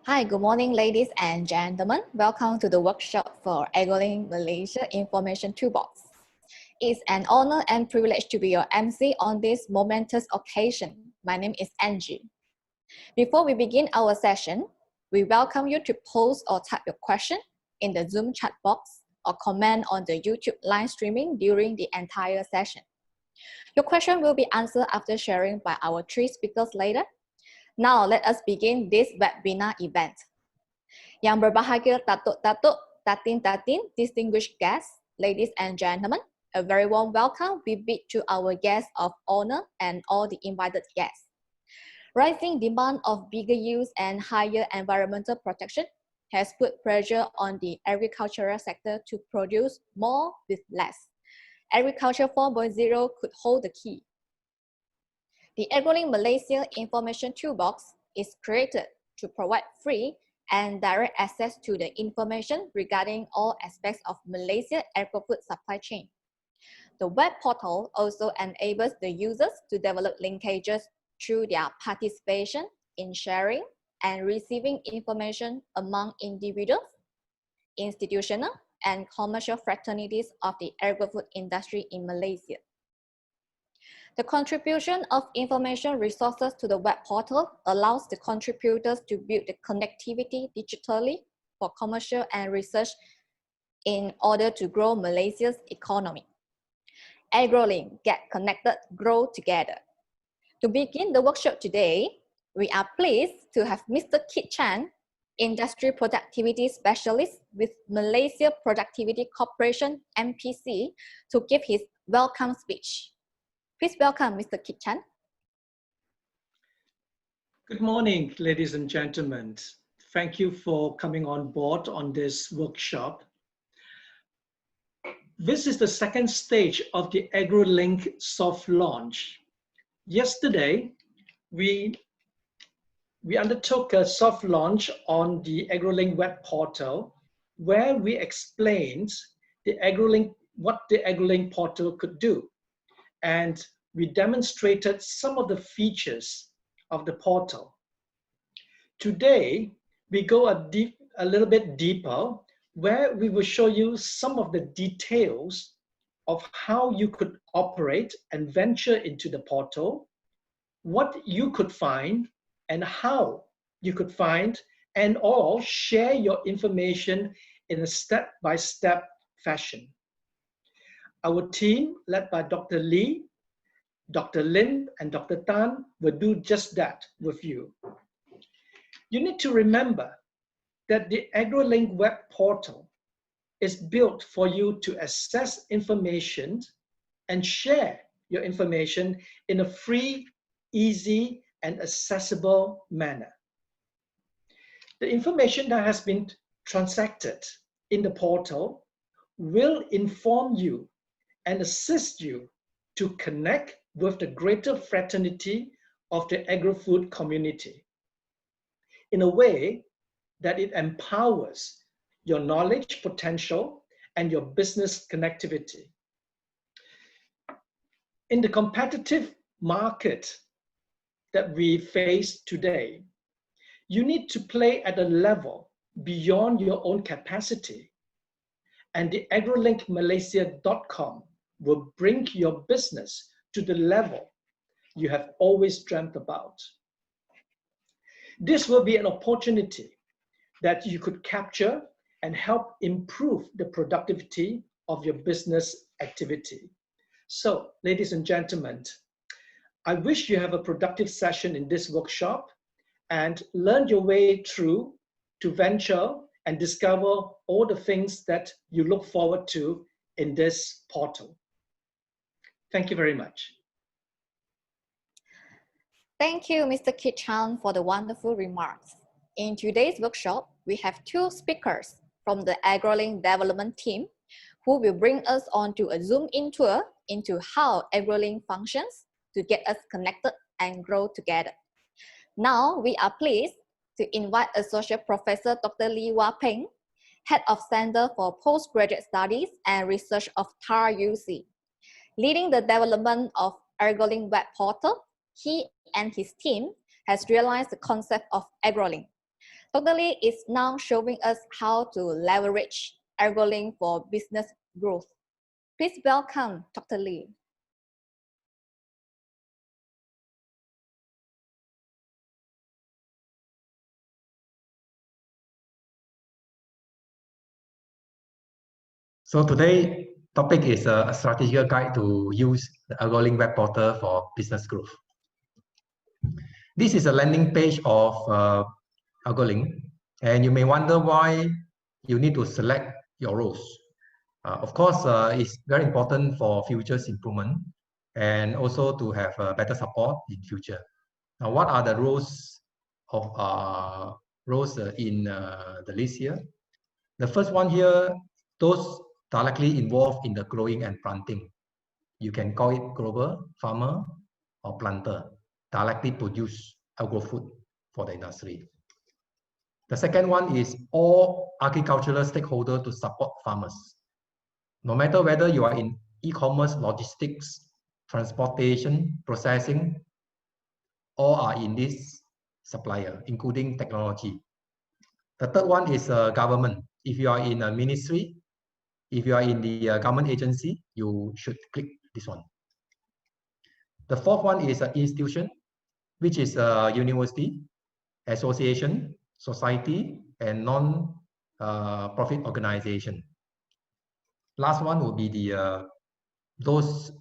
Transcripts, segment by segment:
Hi, good morning, ladies and gentlemen. Welcome to the workshop for Agrolink Malaysia Information Toolbox. It's an honor and privilege to be your MC on this momentous occasion. My name is Angie. Before we begin our session, we welcome you to post or type your question in the Zoom chat box or comment on the YouTube live streaming during the entire session. Your question will be answered after sharing by our three speakers later. Now, let us begin this webinar event. Yang berbahagia Datuk-Datuk, Tatin-Tatin, distinguished guests, ladies and gentlemen, a very warm welcome we bid to our guests of honor and all the invited guests. Rising demand of bigger use and higher environmental protection has put pressure on the agricultural sector to produce more with less. Agriculture 4.0 could hold the key. The Agrolink Malaysia Information Toolbox is created to provide free and direct access to the information regarding all aspects of Malaysia's agri-food supply chain. The web portal also enables the users to develop linkages through their participation in sharing and receiving information among individuals, institutional, and commercial fraternities of the agri-food industry in Malaysia. The contribution of information resources to the web portal allows the contributors to build the connectivity digitally for commercial and research in order to grow Malaysia's economy. Agrolink, get connected, grow together. To begin the workshop today, we are pleased to have Mr. Kit Chan, Industry Productivity Specialist with Malaysia Productivity Corporation, MPC, to give his welcome speech. Please welcome Mr. Kit Chan. Good morning, ladies and gentlemen. Thank you for coming on board on this workshop. This is the second stage of the Agrolink soft launch. Yesterday, we undertook a soft launch on the Agrolink web portal where we explained what the Agrolink portal could do. And we demonstrated some of the features of the portal. Today, we go a little bit deeper, where we will show you some of the details of how you could operate and venture into the portal, what you could find, and how you could find, and all share your information in a step-by-step fashion. Our team, led by Dr. Lee, Dr. Lin, and Dr. Tan, will do just that with you. You need to remember that the Agrolink web portal is built for you to access information and share your information in a free, easy, and accessible manner. The information that has been transacted in the portal will inform you and assist you to connect with the greater fraternity of the agri-food community in a way that it empowers your knowledge potential and your business connectivity. In the competitive market that we face today, you need to play at a level beyond your own capacity, and the agrolinkmalaysia.com will bring your business to the level you have always dreamt about. This will be an opportunity that you could capture and help improve the productivity of your business activity. So, ladies and gentlemen, I wish you have a productive session in this workshop and learn your way through to venture and discover all the things that you look forward to in this portal. Thank you very much. Thank you, Mr. Kit Chan, for the wonderful remarks. In today's workshop, we have two speakers from the Agrolink Development Team who will bring us onto a zoom-in tour into how Agrolink functions to get us connected and grow together. Now, we are pleased to invite Associate Professor Dr. Lee Wah Peng, Head of Center for Postgraduate Studies and Research of TAR UC. Leading the development of Agrolink web portal, he and his team has realized the concept of Agrolink, Dr. Lee is now showing us how to leverage Agrolink for business growth. Please welcome Dr. Lee. So today topic is a strategic guide to use the Agrolink web portal for business growth. This is a landing page of Agrolink, and you may wonder why you need to select your roles. Of course, it's very important for futures improvement and also to have better support in future. Now, what are the roles of in the list here? The first one here, those directly involved in the growing and planting. You can call it grower, farmer, or planter, directly produce agro-food for the industry. The second one is all agricultural stakeholders to support farmers. No matter whether you are in e-commerce, logistics, transportation, processing, all are in this supplier, including technology. The third one is government. If you are in a ministry, if you are in the government agency, you should click this one. The fourth one is an institution, which is a university, association, society, and non-profit organization. Last one will be the those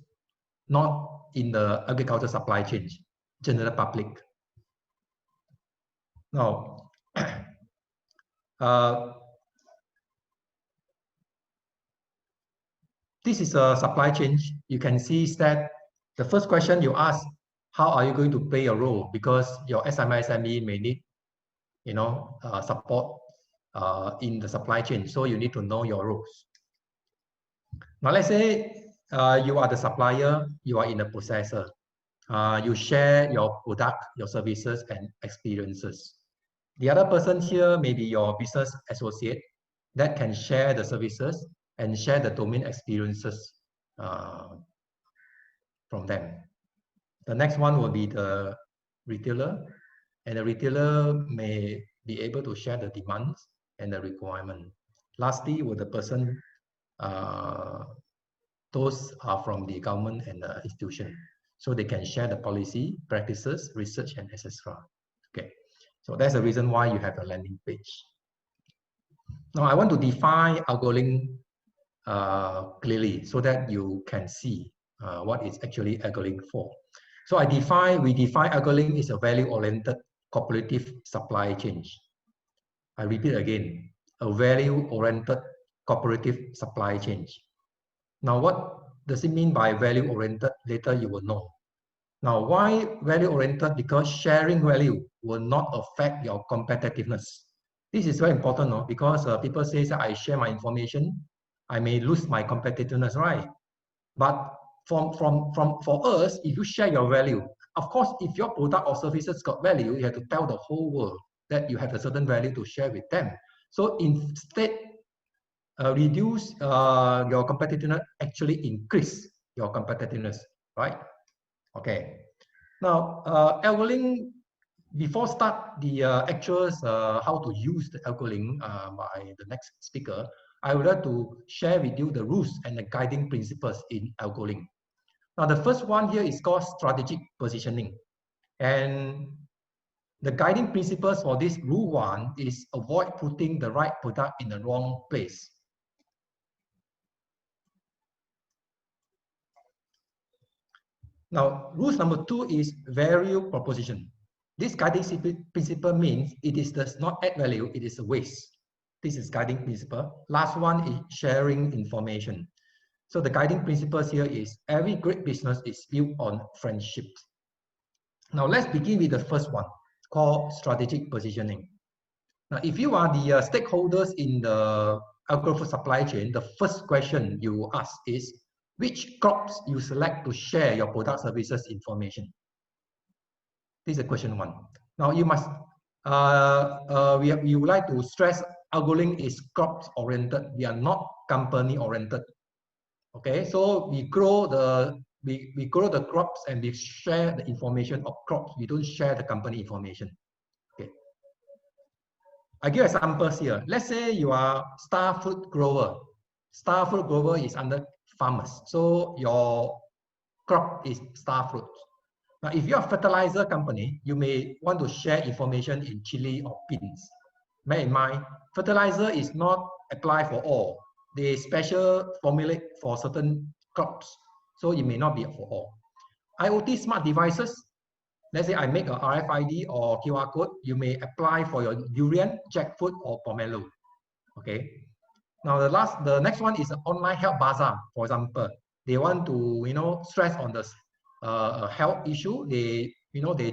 not in the agriculture supply chain, general public. Now, this is a supply chain. You can see that the first question you ask, how are you going to play a role? Because your SME may need, support in the supply chain. So you need to know your roles. Now let's say you are the supplier, you are in a processor. You share your product, your services, and experiences. The other person here may be your business associate that can share the services and share the domain experiences from them. The next one will be the retailer, and the retailer may be able to share the demands and the requirement. Lastly, with the person, those are from the government and the institution, so they can share the policy, practices, research, and etc. Okay, so that's the reason why you have a landing page. Now I want to define Agrolink clearly so that you can see what is actually Agrolink for. So we define Agrolink is a value-oriented cooperative supply chain. I repeat again, a value-oriented cooperative supply chain. Now, what does it mean by value-oriented? Later you will know. Now, why value-oriented? Because sharing value will not affect your competitiveness. This is very important, no? Because people say that I share my information, I may lose my competitiveness, right? But for us, if you share your value, of course, if your product or services got value, you have to tell the whole world that you have a certain value to share with them. So instead, reduce your competitiveness, actually increase your competitiveness, right? Okay. Now, Agrolink, before start the actuals, how to use the Agrolink by the next speaker, I would like to share with you the rules and the guiding principles in Agrolink. Now, the first one here is called strategic positioning. And the guiding principles for this rule one is avoid putting the right product in the wrong place. Now, rules number 2 is value proposition. This guiding principle means does not add value, it is a waste. This is guiding principle. Last one is sharing information. So the guiding principles here is every great business is built on friendship. Now let's begin with the first one, called strategic positioning. Now, if you are the stakeholders in the agro-food supply chain, the first question you ask is, which crops you select to share your product services information? This is question one. Now you must, we would like to stress Agrolink is crops oriented. We are not company oriented. Okay, so we grow the crops and we share the information of crops. We don't share the company information. Okay. I give examples here. Let's say you are star fruit grower. Star fruit grower is under farmers. So your crop is star fruit. Now, if you're a fertilizer company, you may want to share information in chili or beans. Bear in mind, fertilizer is not applied for all. They special formulate for certain crops. So it may not be for all. IoT smart devices, let's say I make a RFID or QR code, you may apply for your durian, jackfruit, or pomelo. Okay. Now the next one is online health bazaar. For example, they want to stress on the health issue. They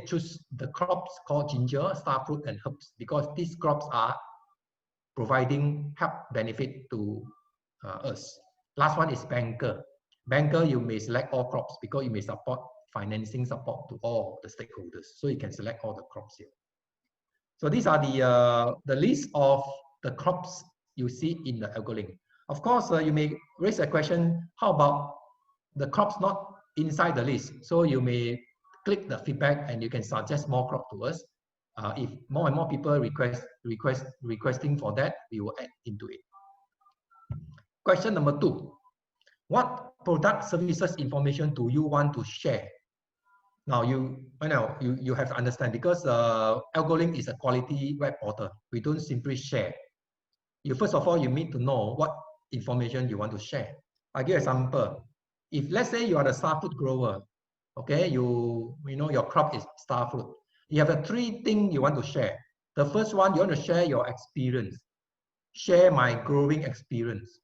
choose the crops called ginger, star fruit, and herbs because these crops are providing health benefit to us. Last one is banker. Banker, you may select all crops because you may support financing support to all the stakeholders. So you can select all the crops here. So these are the list of the crops you see in the Agrolink. Of course, you may raise a question, how about the crops not inside the list? So you may click the feedback and you can suggest more crop to us. If more and more people requesting for that, we will add into it. Question number 2. What product services information do you want to share? Now you have to understand because Agrolink is a quality web portal. We don't simply share. First of all, you need to know what information you want to share. I give an example. If let's say you are the star fruit grower, okay, you know your crop is star fruit. You have the 3 things you want to share. The first one, you want to share your experience. Share my growing experience.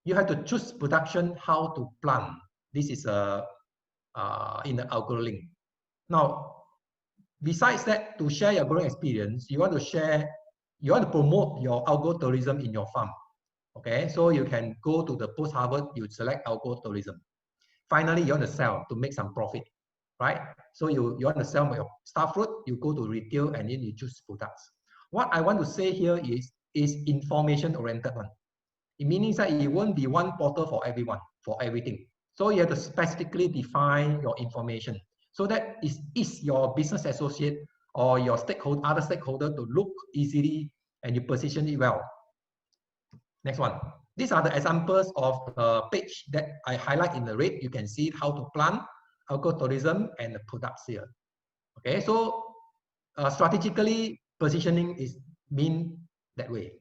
You have to choose production, how to plant. This is in the Agrolink. Now, besides that, to share your growing experience, you want to promote your agrotourism in your farm. Okay, so you can go to the post-harvest, you select agrotourism. Finally, you want to sell to make some profit, right? So you want to sell your star fruit, you go to retail and then you choose products. What I want to say here is information-oriented one. It means that it won't be one portal for everyone, for everything. So you have to specifically define your information so that is your business associate or your other stakeholder to look easily and you position it well. Next one. These are the examples of the page that I highlight in the red. You can see how to plant, agrotourism, and the products here. Okay, so strategically positioning is mean that way.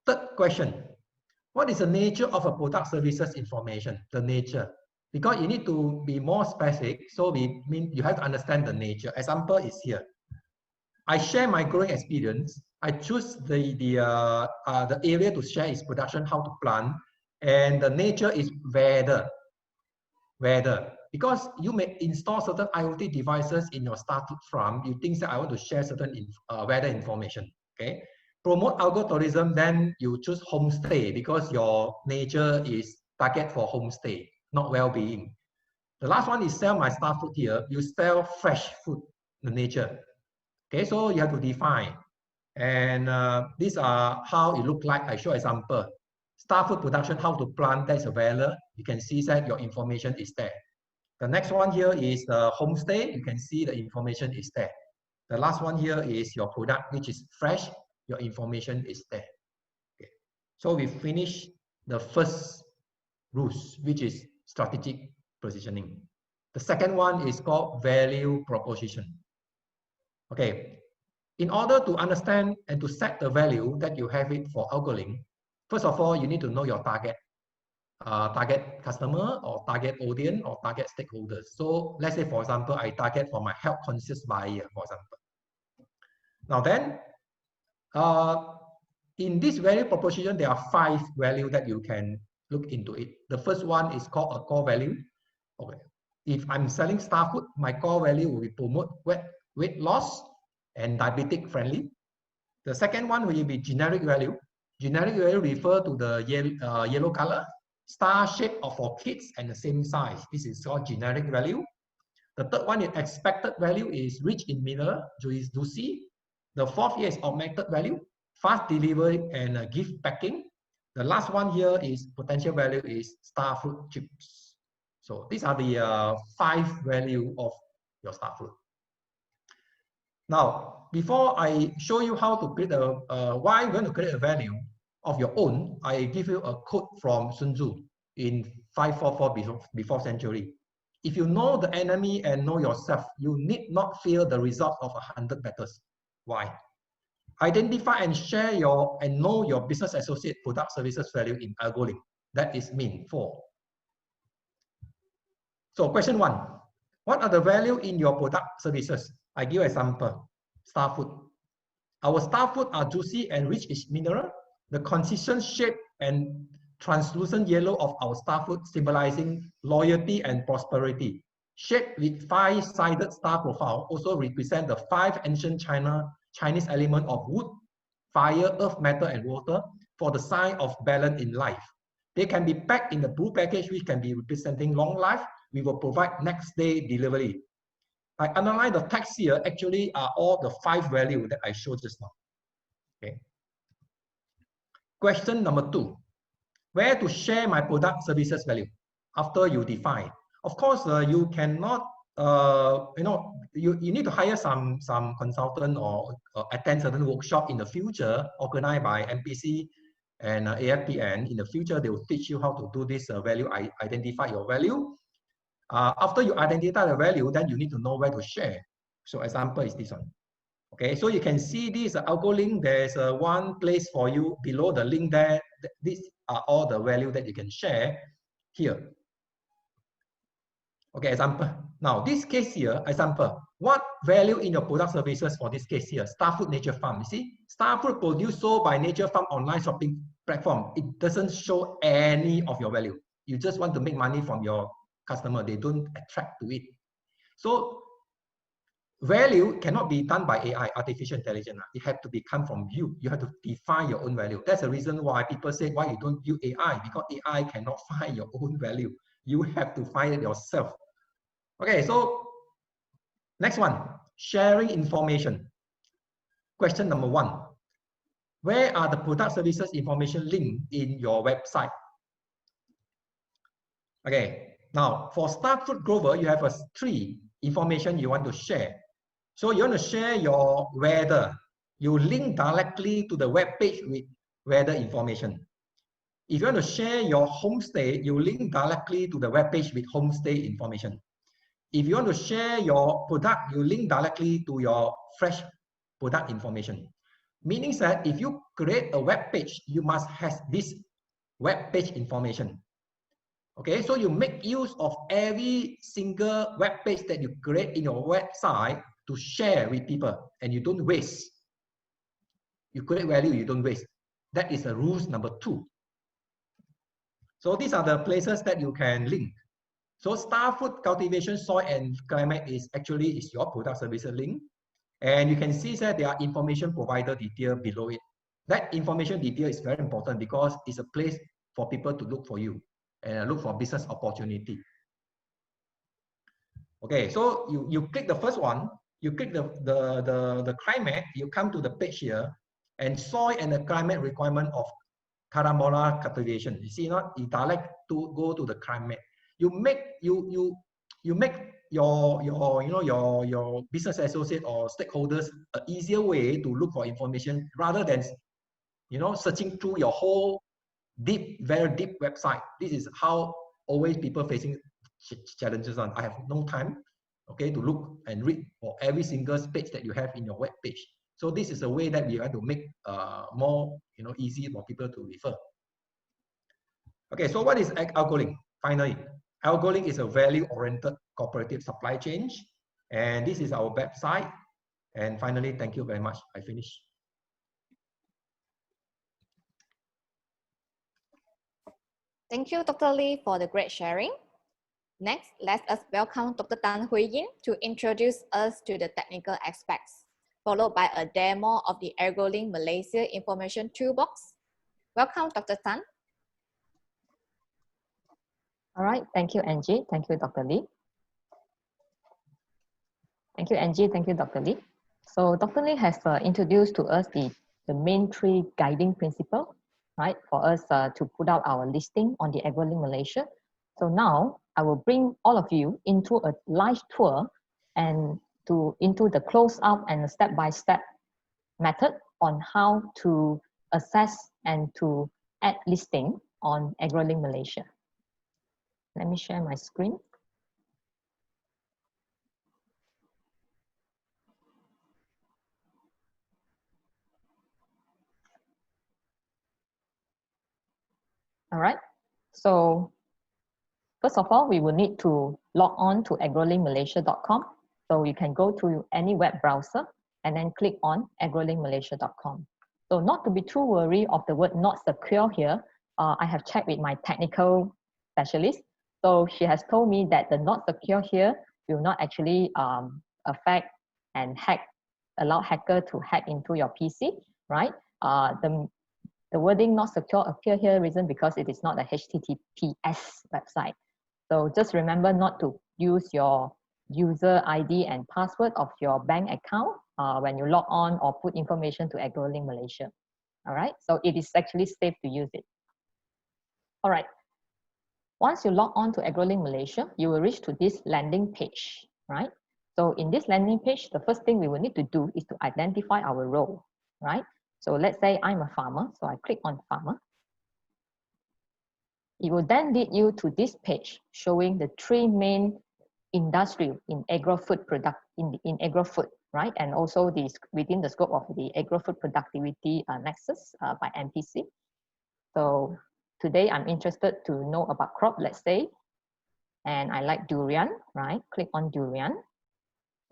Third question. What is the nature of a product services information? The nature. Because you need to be more specific, so we mean you have to understand the nature. Example is here. I share my growing experience. I choose the area to share is production, how to plant, and the nature is weather. Weather. Because you may install certain IoT devices in your startup farm, you think that I want to share certain weather information. Okay. Promote agrotourism, then you choose homestay because your nature is target for homestay, not well-being. The last one is sell my star fruit here. You sell fresh food, the nature. Okay, so you have to define. And these are how it look like. I show example. Star fruit production, how to plant, that's a value. You can see that your information is there. The next one here is the homestay. You can see the information is there. The last one here is your product, which is fresh. Your information is there. Okay. So we finish the first rules, which is strategic positioning. The second one is called value proposition. Okay. In order to understand and to set the value that you have it for Agrolink, first of all, you need to know your target customer or target audience or target stakeholders. So let's say, for example, I target for my health conscious buyer, for example. Now then, in this value proposition, there are 5 values that you can look into it. The first one is called a core value. Okay. If I'm selling star food, my core value will be promote weight loss and diabetic friendly. The second one will be generic value. Generic value refer to the yellow color, star shape or for kids and the same size. This is called generic value. The third one is expected value is rich in mineral, juicy. The fourth here is augmented value, fast delivery and gift packing. The last one here is potential value is star fruit chips. So these are the 5 value of your star fruit. Now, before I show you how to create why you're going to create a value of your own, I give you a quote from Sun Tzu in 544 before century. If you know the enemy and know yourself, you need not fear the result of 100 battles. Why? Identify and share and know your business associate product services value in Agrolink. That is mean 4. So question 1, what are the value in your product services? I give example, star food. Our star food are juicy and rich in mineral. The consistent shape and translucent yellow of our star food symbolizing loyalty and prosperity. Shaped with 5-sided star profile also represent the 5 ancient Chinese element of wood, fire, earth, metal, and water for the sign of balance in life. They can be packed in the blue package, which can be representing long life. We will provide next day delivery. I analyze the text here, actually are all the 5 values that I showed just now. Okay. Question number 2, where to share my product services value after you define? Of course, you cannot, you need to hire some consultant or attend certain workshop in the future organized by MPC and AFPN. In the future, they will teach you how to do this value, identify your value. After you identify the value, then you need to know where to share. So example is this one. Okay, so you can see this Agrolink. There's one place for you below the link there. These are all the value that you can share here. Okay, example. Now this case here, example. What value in your product services for this case here? Starfood Nature Farm. You see, Starfood produced sold by Nature Farm online shopping platform. It doesn't show any of your value. You just want to make money from your customer. They don't attract to it. So value cannot be done by AI, artificial intelligence. It has to come from you. You have to define your own value. That's the reason why people say why you don't use AI, because AI cannot find your own value. You have to find it yourself. Okay, so next one, sharing information. Question number 1, where are the product services information linked in your website? Okay, now for Starfood Grover, you have 3 information you want to share. So you want to share your weather. You link directly to the web page with weather information. If you want to share your homestay, you link directly to the web page with homestay information. If you want to share your product, you link directly to your fresh product information. Meaning that if you create a web page, you must have this web page information. Okay, so you make use of every single web page that you create in your website to share with people, and you don't waste. You create value, you don't waste. That is the rules number 2. So these are the places that you can link. So Starfood cultivation, soil and climate is your product services link. And you can see that there are information provider detail below it. That information detail is very important because it's a place for people to look for you and look for business opportunity. Okay, so you click the first one, you click the climate, you come to the page here, and soil and the climate requirement of Caramola cultivation. You see not? You direct to go to the climate. You make your business associate or stakeholders an easier way to look for information rather than searching through your whole very deep website. This is how always people facing challenges on. I have no time, okay, to look and read for every single page that you have in your web page. So this is a way that we have to make more easy for people to refer. Okay, so what is Agrolink? Finally, Agrolink is a value-oriented cooperative supply chain, and this is our website. And finally, thank you very much. I finished. Thank you, Dr. Lee, for the great sharing. Next, let us welcome Dr. Tan Hui Yin to introduce us to the technical aspects, followed by a demo of the Agrolink Malaysia Information Toolbox. Welcome, Dr. Tan. All right, thank you, Angie. Thank you, Dr. Lee. Thank you, Angie. Thank you, Dr. Lee. So Dr. Lee has introduced to us the main 3 guiding principles, right, for us to put out our listing on the Agrolink Malaysia. So now I will bring all of you into a live tour and into the close-up and step-by-step method on how to assess and to add listing on Agrolink Malaysia. Let me share my screen. All right, so first of all, we will need to log on to agrolinkmalaysia.com. So you can go to any web browser and then click on agrolinkmalaysia.com. So not to be too worried of the word not secure here, I have checked with my technical specialist. So she has told me that the not secure here will not actually affect and allow hacker to hack into your PC, right? The wording not secure appear here reason because it is not a HTTPS website. So just remember not to use your user ID and password of your bank account when you log on or put information to Agrolink Malaysia. All right, so it is actually safe to use it. All right, once you log on to Agrolink Malaysia, you will reach to this landing page, right? So in this landing page, the first thing we will need to do is to identify our role, right? So let's say I'm a farmer, so I click on farmer. It will then lead you to this page showing the three main industry in agro-food product in agro-food, right? And also this within the scope of the agro-food productivity nexus by MPC. So today I'm interested to know about crop, let's say, and I like durian, right? Click on durian.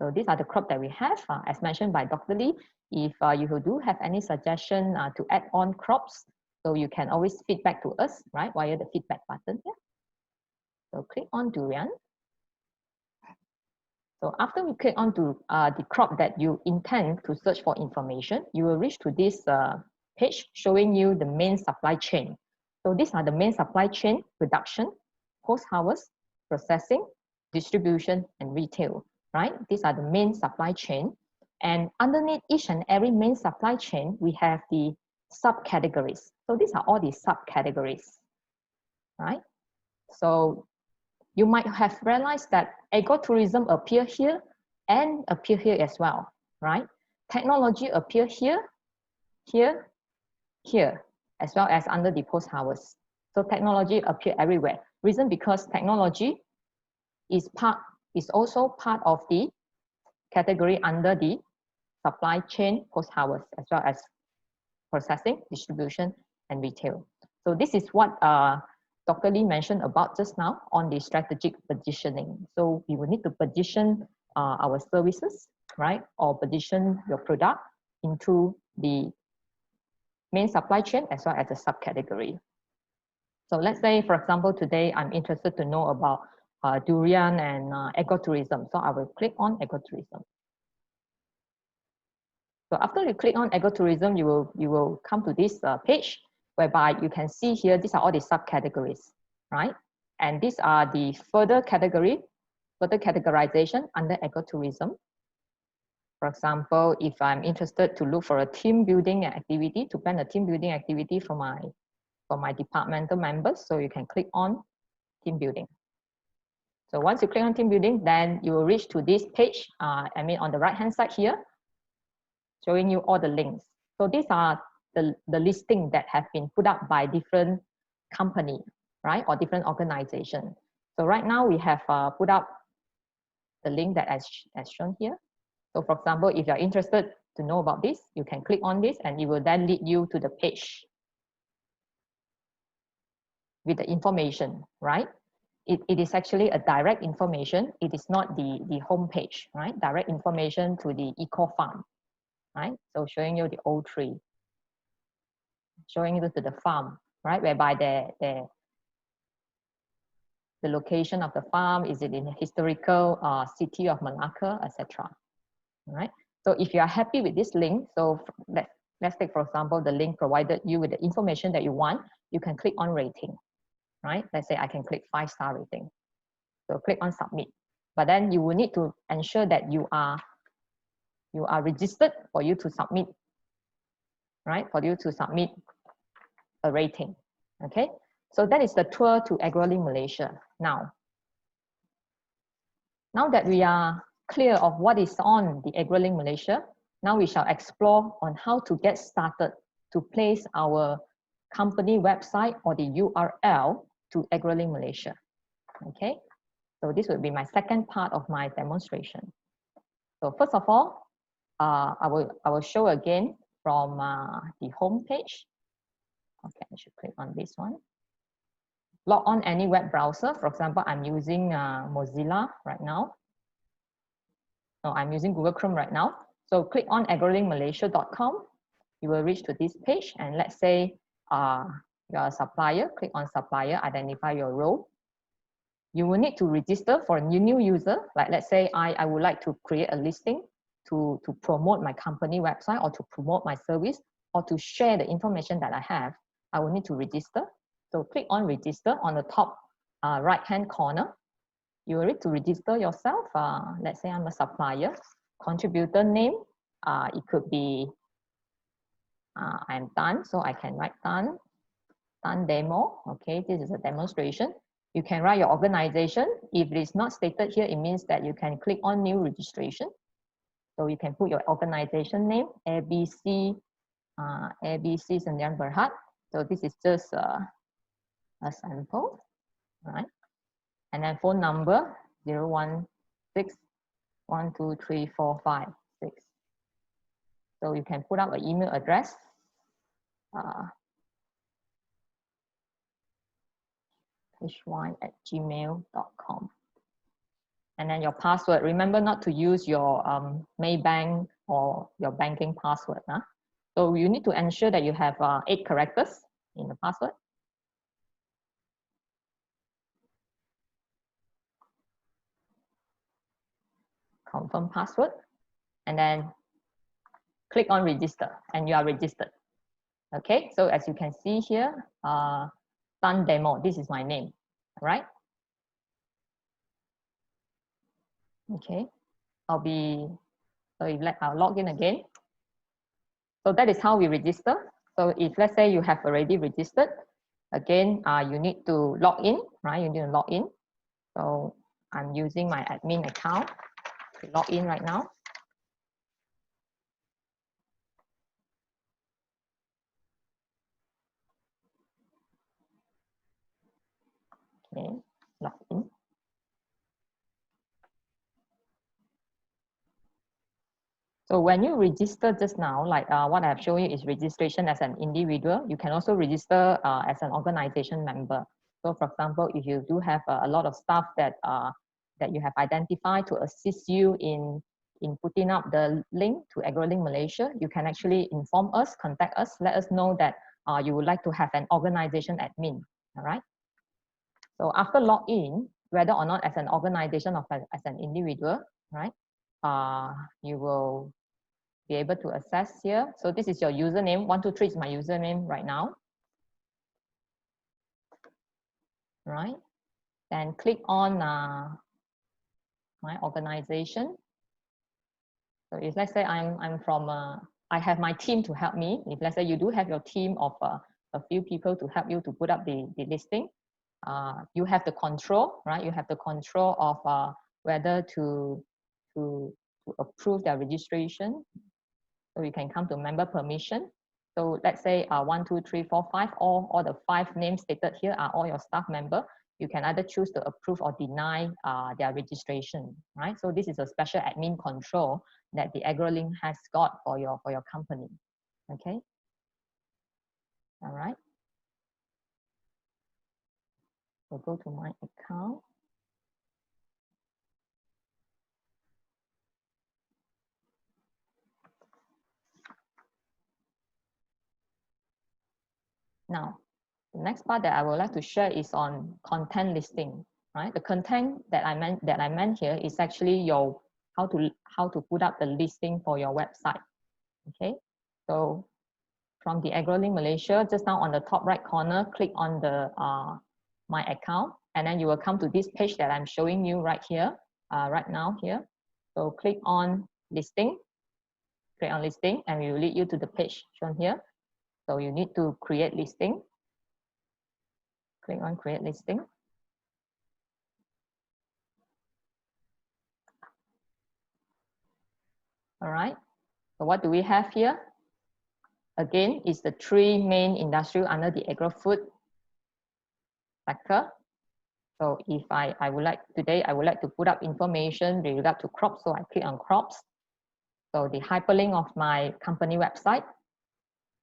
So these are the crop that we have. As mentioned by Dr. Lee, if you do have any suggestion to add on crops, so you can always feedback to us, right, via the feedback button here. So click on durian. So after we click on to the crop that you intend to search for information, you will reach to this page showing you the main supply chain. So these are the main supply chain: production, post-harvest, processing, distribution, and retail, right? These are the main supply chain. And underneath each and every main supply chain, we have the subcategories. So these are all the subcategories, right? So you might have realized that agrotourism appear here and appear here as well, right? Technology appear here, here, here, as well as under the post-harvest. So technology appear everywhere. Reason because technology is also part of the category under the supply chain post-harvest, as well as processing, distribution, and retail. So this is what Dr. Lee mentioned about just now on the strategic positioning. So we will need to position our services, right? Or position your product into the main supply chain as well as the subcategory. So let's say, for example, today I'm interested to know about durian and agrotourism. So I will click on agrotourism. So after you click on agrotourism, you will come to this page whereby you can see here, these are all the subcategories, right? And these are the further categorization under agrotourism. For example, if I'm interested to look for a team building activity, to plan a team building activity for my departmental members, so you can click on team building. So once you click on team building, then you will reach to this page, on the right-hand side here, showing you all the links. So these are the listing that have been put up by different company, right, or different organization. So right now we have put up the link that as shown here. So for example, if you're interested to know about this, you can click on this and it will then lead you to the page with the information, right? It is actually a direct information. It is not the home page, right? Direct information to the eco farm, right? So showing you the old tree, showing you to the farm, right? Whereby the location of the farm, is it in a historical city of Malacca, etc. Right? So if you are happy with this link, so let's take, for example, the link provided you with the information that you want, you can click on rating, right? Let's say I can click 5-star rating. So click on submit. But then you will need to ensure that you are registered for you to submit, right? For you to submit a rating, okay? So that is the tour to Agrolink Malaysia. Now that we are clear of what is on the Agrolink Malaysia, now we shall explore on how to get started to place our company website or the URL to Agrolink Malaysia. Okay, so this will be my second part of my demonstration. So first of all, I will show again from the home page. Okay, I should click on this one. Log on any web browser. For example, I'm using Mozilla right now. No, I'm using Google Chrome right now. So click on agrolinkmalaysia.com. You will reach to this page, and let's say you're a supplier. Click on supplier, identify your role. You will need to register for a new user. Like let's say I would like to create a listing to promote my company website or to promote my service or to share the information that I have. I will need to register. So click on register on the top right-hand corner. You will need to register yourself. Let's say I'm a supplier. Contributor name, it could be, I'm Tan, so I can write Tan demo. Okay, this is a demonstration. You can write your organization. If it is not stated here, it means that you can click on new registration. So you can put your organization name, ABC Sendirian Berhad. So this is just a sample, right? And then phone number 016-123-456. So you can put up an email address. hy@gmail.com. And then your password, remember not to use your Maybank or your banking password. Huh? So you need to ensure that you have 8 characters in the password. Confirm password, and then click on register, and you are registered. Okay, so as you can see here, Tan Demo, this is my name, right? Okay, I'll log in again. So that is how we register. So if let's say you have already registered, again, you need to log in, right? You need to log in. So I'm using my admin account to log in right now. Okay, log in. So when you register just now, like what I've shown you is registration as an individual. You can also register as an organization member. So for example, if you do have a lot of staff that you have identified to assist you in putting up the link to Agrolink Malaysia, you can actually inform us, contact us, let us know that you would like to have an organization admin, all right? So after login, whether or not as an organization or as an individual, right? You will be able to access here. So this is your username. 123 is my username right now. Right. Then click on my organization. So if let's say I'm from, I have my team to help me. If let's say you do have your team of a few people to help you to put up the listing, you have the control, right? You have the control of whether to approve their registration. So you can come to member permission. So let's say 1, 2, 3, 4, 5, all the 5 names stated here are all your staff member. You can either choose to approve or deny their registration, right? So this is a special admin control that the Agrolink has got for your company, okay? All right. So go to my account. Now, the next part that I would like to share is on content listing, right? The content that I meant here is actually your how to put up the listing for your website. Okay, so from the Agrolink Malaysia, just now on the top right corner, click on the my account, and then you will come to this page that I'm showing you right here, right now here. So click on listing, and it will lead you to the page shown here. So you need to create listing. Click on create listing. All right. So what do we have here? Again, it's the three main industry under the agro-food sector. So if I would like to put up information with regard to crops, so I click on crops. So the hyperlink of my company website.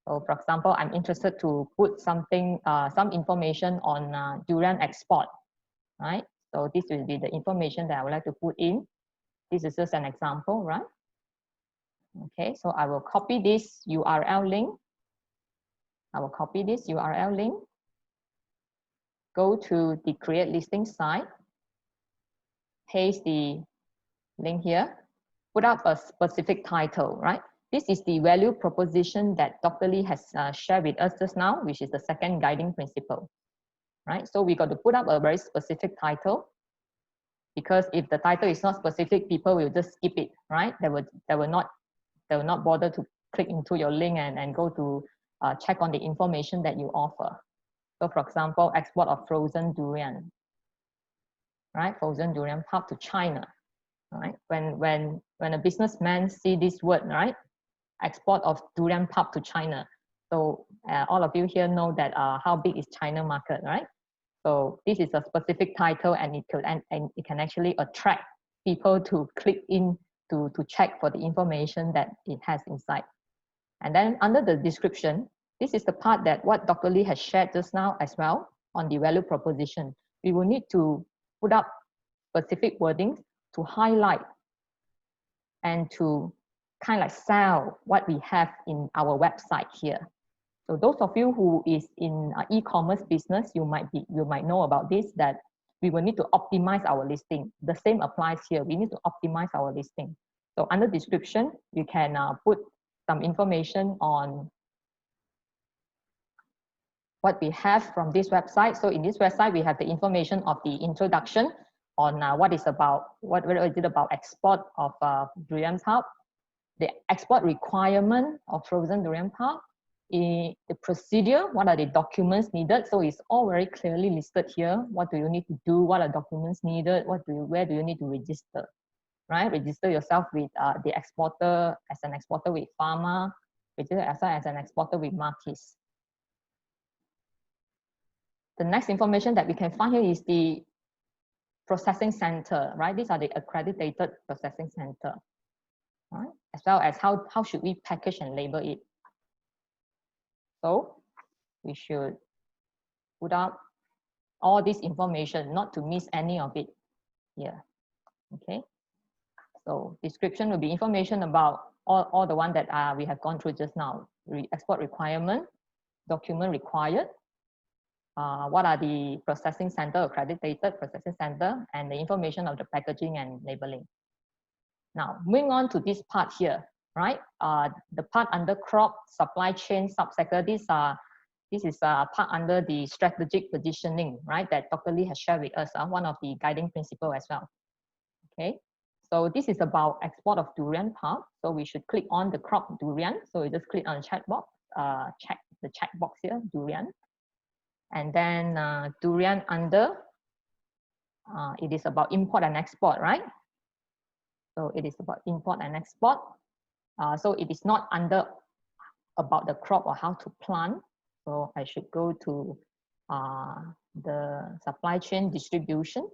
So for example, I'm interested to put something, some information on durian export, right? So this will be the information that I would like to put in. This is just an example, right? Okay, so I will copy this URL link. I will copy this URL link. Go to the create listing site. Paste the link here. Put up a specific title, right? This is the value proposition that Dr. Lee has shared with us just now, which is the second guiding principle, right? So we got to put up a very specific title, because if the title is not specific, people will just skip it, right? They will not bother to click into your link and go to check on the information that you offer. So for example, export of frozen durian, right? Frozen durian pulp to China, right? When a businessman see this word, right? Export of durian pulp to China. So all of you here know that how big is China market, right? So this is a specific title, and it can actually attract people to click in to check for the information that it has inside. And then under the description, this is the part that what Dr. Lee has shared just now as well on the value proposition. We will need to put up specific wordings to highlight and to kind of like sell what we have in our website here. So those of you who is in e-commerce business, you might know about this, that we will need to optimize our listing. The same applies here. We need to optimize our listing. So under description, you can put some information on what we have from this website. So in this website, we have the information of the introduction on what is it about export of durian pulp, the export requirement of frozen durian pulp, the procedure, what are the documents needed. So it's all very clearly listed here. What do you need to do? What are documents needed? Where do you need to register? Right? Register yourself with the exporter, as an exporter with Pharma, register as an exporter with Marquis. The next information that we can find here is the processing center, right? These are the accredited processing center, right? As well as how should we package and label it. So we should put up all this information, not to miss any of it here, okay? So description will be information about all the one that we have gone through just now. Export requirement, document required, what are the processing center, accredited processing center, and the information of the packaging and labeling. Now, moving on to this part here, right? The part under crop supply chain subsector, this is a part under the strategic positioning, right? That Dr. Lee has shared with us, one of the guiding principles as well. Okay, so this is about export of durian pulp. So we should click on the crop durian. So we just click on the check box, check the check box here, durian. And then durian under, it is about import and export, right? So it is about import and export. So it is not under about the crop or how to plant. So I should go to the supply chain distribution.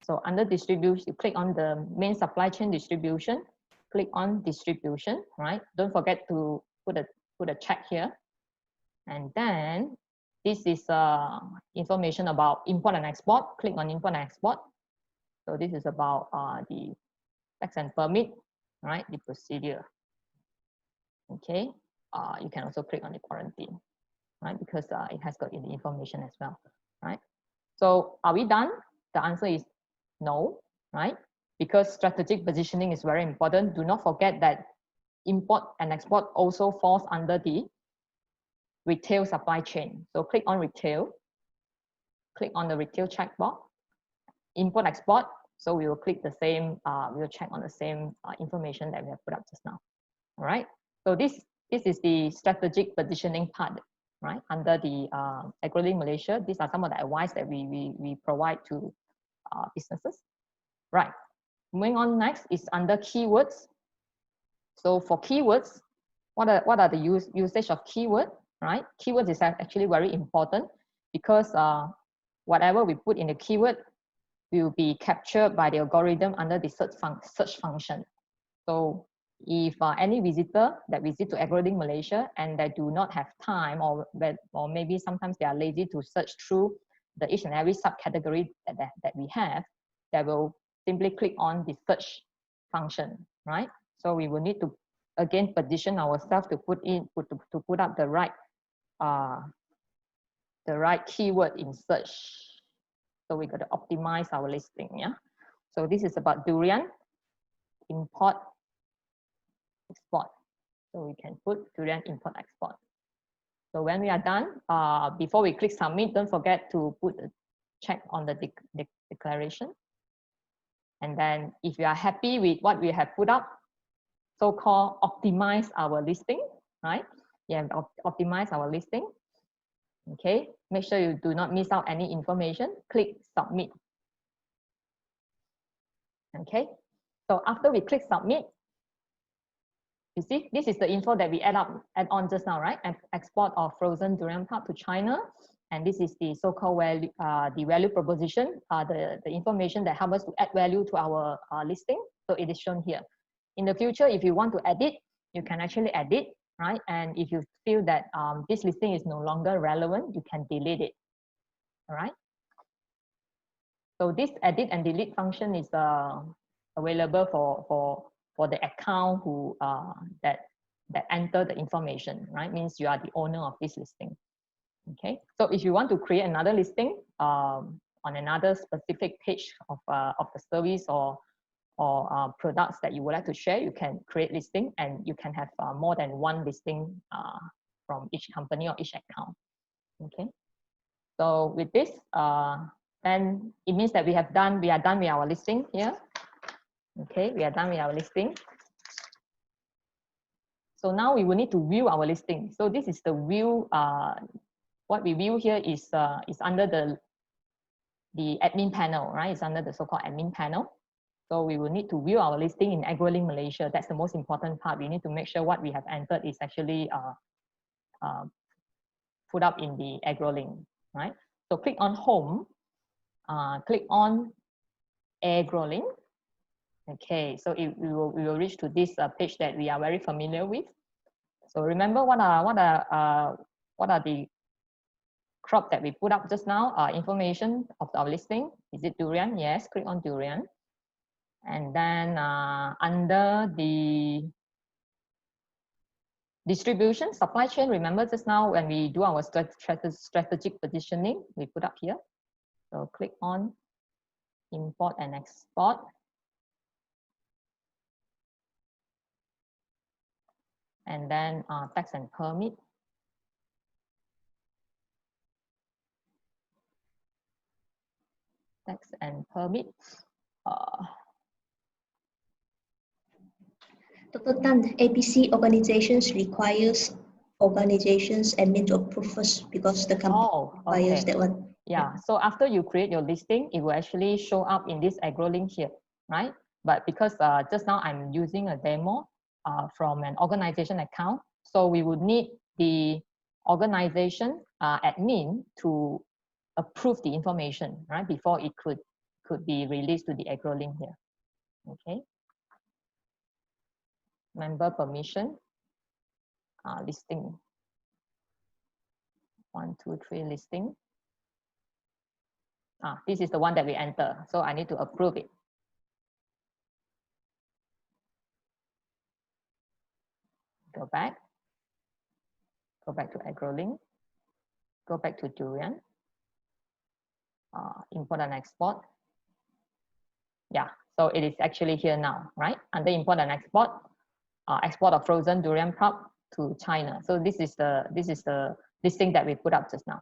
So under distribution, you click on the main supply chain distribution, click on distribution, right? Don't forget to put a check here. And then this is information about import and export. Click on import and export. So this is about the tax and permit, right? The procedure. Okay. You can also click on the quarantine, right? Because it has got the information as well, right? So are we done? The answer is no, right? Because strategic positioning is very important. Do not forget that import and export also falls under the retail supply chain. So click on retail, click on the retail checkbox, import export. So we will click the same, we will check on the same information that we have put up just now. All right. So this is the strategic positioning part, right? Under the Agrolink Malaysia, these are some of the advice that we provide to businesses. Right. Moving on next is under keywords. So for keywords, what are the usage of keyword, right? Keywords is actually very important because whatever we put in the keyword will be captured by the algorithm under the search function. So if any visitor that visit to Agrolink Malaysia and they do not have time, or maybe sometimes they are lazy to search through the each and every subcategory that we have, they will simply click on the search function, right? So we will need to again position ourselves to put up the right keyword in search. So we got to optimize our listing. Yeah. So this is about durian, import, export. So we can put durian import export. So when we are done, before we click submit, don't forget to put a check on the declaration. And then if you are happy with what we have put up, so-called optimize our listing, right? Yeah, optimize our listing. Okay, make sure you do not miss out any information. Click submit. Okay, so after we click submit, you see, this is the info that we add on just now, right? Export of frozen durian pulp to China. And this is the so-called value, the value proposition, the information that helps us to add value to our listing. So it is shown here. In the future, if you want to edit, you can actually edit, right? And if you feel that this listing is no longer relevant, you can delete it, all right? So this edit and delete function is available for the account who that enter the information, right? Means you are the owner of this listing. Okay, so if you want to create another listing on another specific page of the service or products that you would like to share, you can create listing, and you can have more than one listing from each company or each account. Okay, so with this, then it means that we are done with our listing here. Okay, we are done with our listing. So now we will need to view our listing. So this is the view. What we view here is under the admin panel, right? It's under the so-called admin panel. So we will need to view our listing in Agrolink Malaysia. That's the most important part. We need to make sure what we have entered is actually put up in the Agrolink, right? So click on home, click on Agrolink. Okay, so we will reach to this page that we are very familiar with. So remember what are the crop that we put up just now? Information of our listing. Is it durian? Yes, click on durian. And then under the distribution, supply chain, remember just now when we do our strategic positioning, we put up here. So click on import and export. And then tax and permit. Tax and permit. Dr. Tan, APC organizations requires organizations admin to approve first because the company requires that one. Yeah, so after you create your listing, it will actually show up in this Agrolink here, right? But because just now I'm using a demo from an organization account, so we would need the organization admin to approve the information, right? Before it could be released to the Agrolink here, okay? Member permission, listing, 1, 2, 3 listing. This is the one that we enter, so I need to approve it. Go back to Agrolink, go back to durian, import and export. Yeah, so it is actually here now, right? Under import and export, export of frozen durian pulp to China. So this is the listing that we put up just now.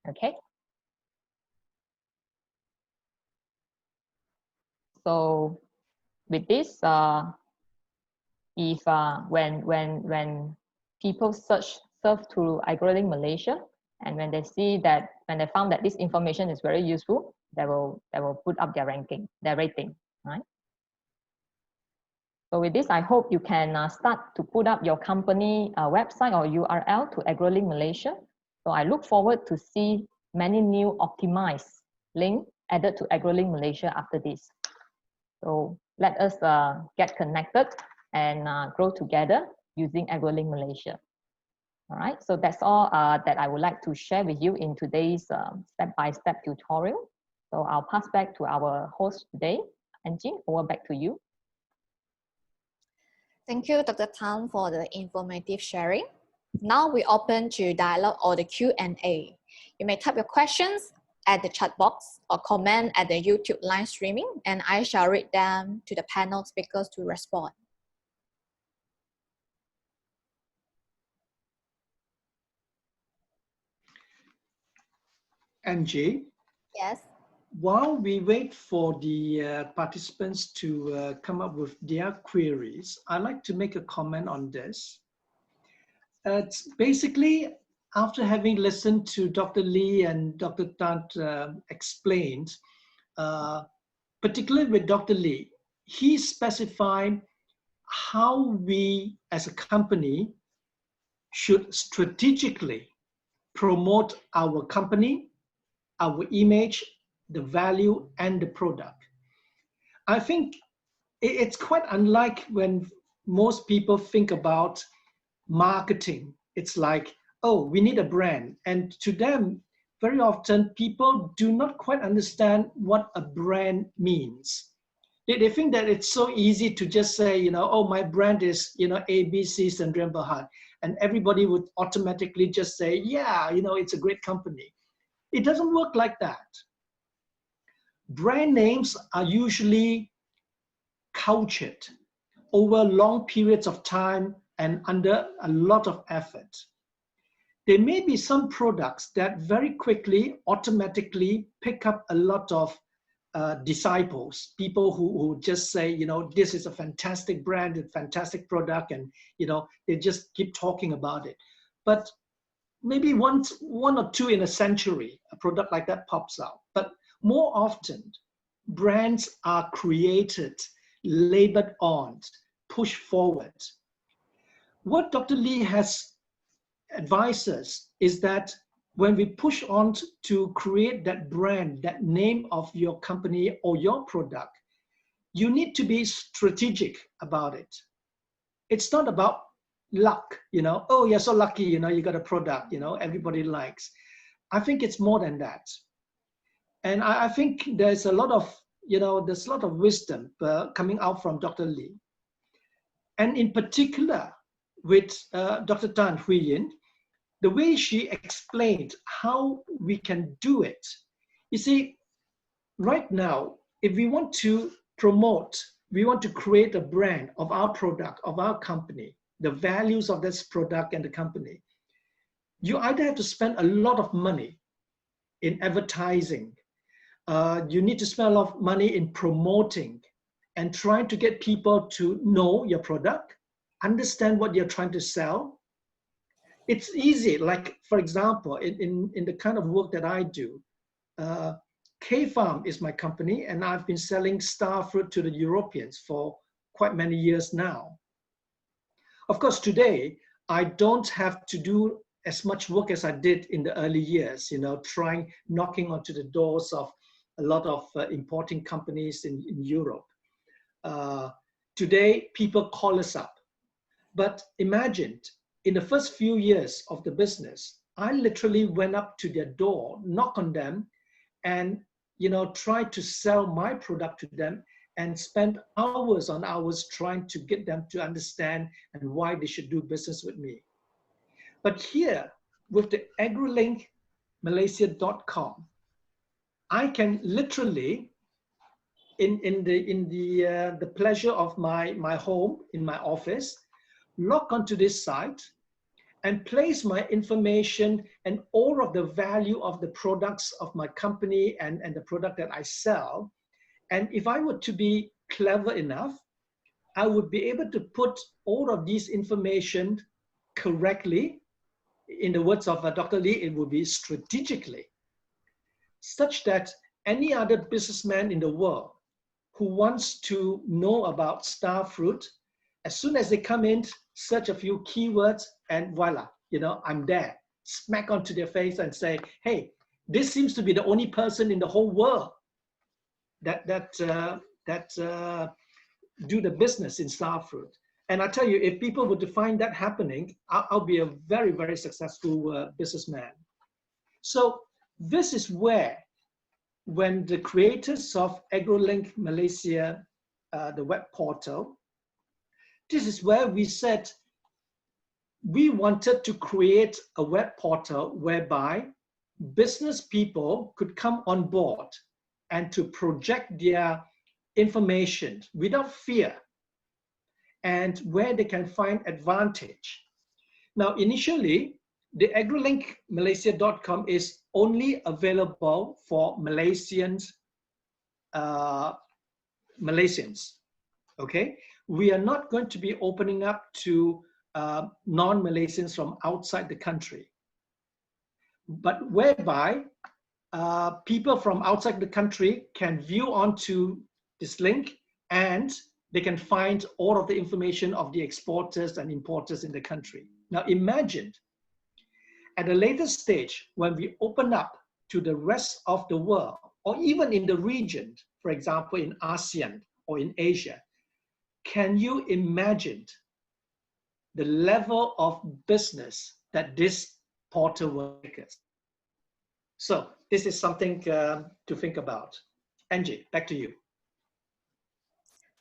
Okay. So with this, if when people surf through Agrolink Malaysia, and when they found that this information is very useful, they will put up their rating, right? So with this, I hope you can start to put up your company website or URL to Agrolink Malaysia. So I look forward to see many new optimized links added to Agrolink Malaysia after this. So let us get connected and grow together using Agrolink Malaysia. All right, so that's all that I would like to share with you in today's step-by-step tutorial. So I'll pass back to our host today. Angie, over back to you. Thank you, Dr. Tan, for the informative sharing. Now we open to dialogue or the Q&A. You may type your questions at the chat box or comment at the YouTube live streaming, and I shall read them to the panel speakers to respond. Angie? Yes. While we wait for the participants to come up with their queries, I'd like to make a comment on this. It's basically, after having listened to Dr. Lee and Dr. Tan explained, particularly with Dr. Lee, he specified how we as a company should strategically promote our company, our image, the value, and the product. I think it's quite unlike when most people think about marketing. It's like, oh, we need a brand. And to them, very often people do not quite understand what a brand means. They think that it's so easy to just say, you know, oh, my brand is, you know, ABC Sandrian Berhad. And everybody would automatically just say, yeah, you know, it's a great company. It doesn't work like that. Brand names are usually cultured over long periods of time and under a lot of effort. There may be some products that very quickly, automatically pick up a lot of disciples, people who just say, you know, this is a fantastic brand, a fantastic product, and, you know, they just keep talking about it. But maybe one or two in a century, a product like that pops out. But more often, brands are created, labored on, pushed forward. What Dr. Lee has advised us is that when we push on to create that brand, that name of your company or your product, you need to be strategic about it. It's not about luck, you know, oh, you're so lucky, you know, you got a product, you know, everybody likes. I think it's more than that. And I think there's a lot of, you know, there's a lot of wisdom coming out from Dr. Lee. And in particular with Dr. Tan Hui Yin, the way she explained how we can do it. You see, right now, if we want to promote, we want to create a brand of our product, of our company, the values of this product and the company, you either have to spend a lot of money in advertising, you need to spend a lot of money in promoting and trying to get people to know your product, understand what you're trying to sell. It's easy, like, for example, in the kind of work that I do, K-Farm is my company, and I've been selling star fruit to the Europeans for quite many years now. Of course, today, I don't have to do as much work as I did in the early years, you know, knocking onto the doors of a lot of importing companies in Europe. Today, people call us up. But imagine, in the first few years of the business, I literally went up to their door, knock on them, and, you know, try to sell my product to them and spend hours on hours trying to get them to understand and why they should do business with me. But here, with the agrolinkmalaysia.com, I can literally, in the pleasure of my home, in my office, log onto this site and place my information and all of the value of the products of my company and the product that I sell. And if I were to be clever enough, I would be able to put all of these information correctly. In the words of Dr. Lee, it would be strategically, such that any other businessman in the world who wants to know about star fruit As soon as they come in, search a few keywords, and voila, I'm there. Smack onto their face and say, hey, this seems to be the only person in the whole world that do the business in starfruit. And I tell you, if people were to find that happening, I'll be a very, very successful businessman. So this is where, when the creators of Agrolink Malaysia, the web portal, this is where we said we wanted to create a web portal whereby business people could come on board and to project their information without fear, and where they can find advantage. Now, initially, the agrolinkmalaysia.com is only available for Malaysians. Okay? We are not going to be opening up to non-Malaysians from outside the country, but whereby people from outside the country can view onto this link, and they can find all of the information of the exporters and importers in the country. Now imagine, at a later stage, when we open up to the rest of the world, or even in the region, for example, in ASEAN or in Asia, can you imagine the level of business that this portal will make us? So this is something to think about. Angie, back to you.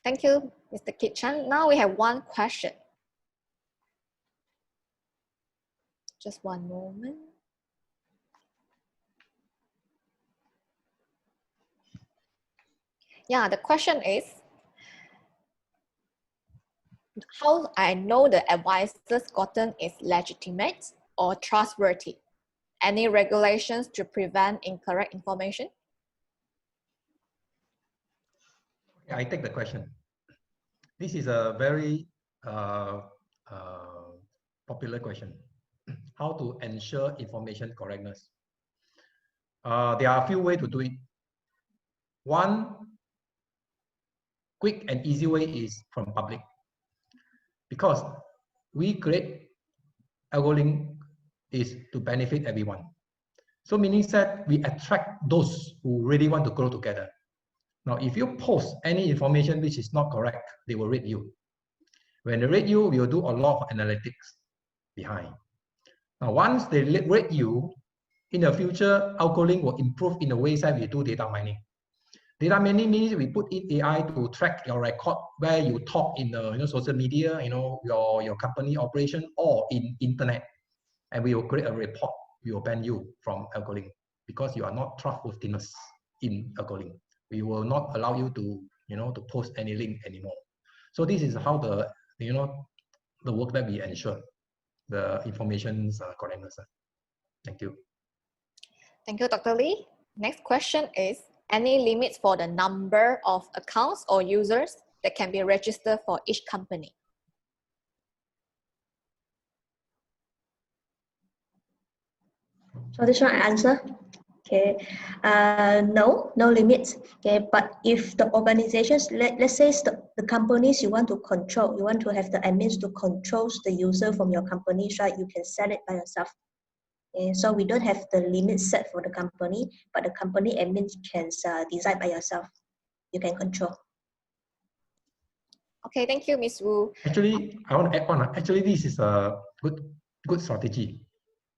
Thank you, Mr. Kit Chan. Now we have one question. Just one moment. Yeah, the question is, how I know the advices gotten is legitimate or trustworthy? Any regulations to prevent incorrect information? I take the question. This is a very popular question. How to ensure information correctness? There are a few ways to do it. One quick and easy way is from public, because we create Agrolink is to benefit everyone. So meaning that we attract those who really want to grow together. Now, if you post any information which is not correct, they will rate you. When they rate you, we will do a lot of analytics behind. Now, once they rate you, in the future, Agrolink will improve in the ways that we do data mining. Data mining means we put in AI to track your record, where you talk in the social media, your company operation, or in internet, and we will create a report. We will ban you from Agrolink because you are not trustworthiness in Agrolink. We will not allow you to to post any link anymore. So this is how the the work that we ensure the information's correctness. Thank you. Thank you, Dr. Lee. Next question is, any limits for the number of accounts or users that can be registered for each company? So this one I answer. Okay, no limits. Okay, but if the organizations, let's say the companies you want to control, you want to have the admins to control the user from your companies, right? You can set it by yourself. Okay, so we don't have the limit set for the company, but the company admins can decide by yourself. You can control. Okay, thank you, Ms. Wu. Actually, I want to add on. Actually, this is a good strategy,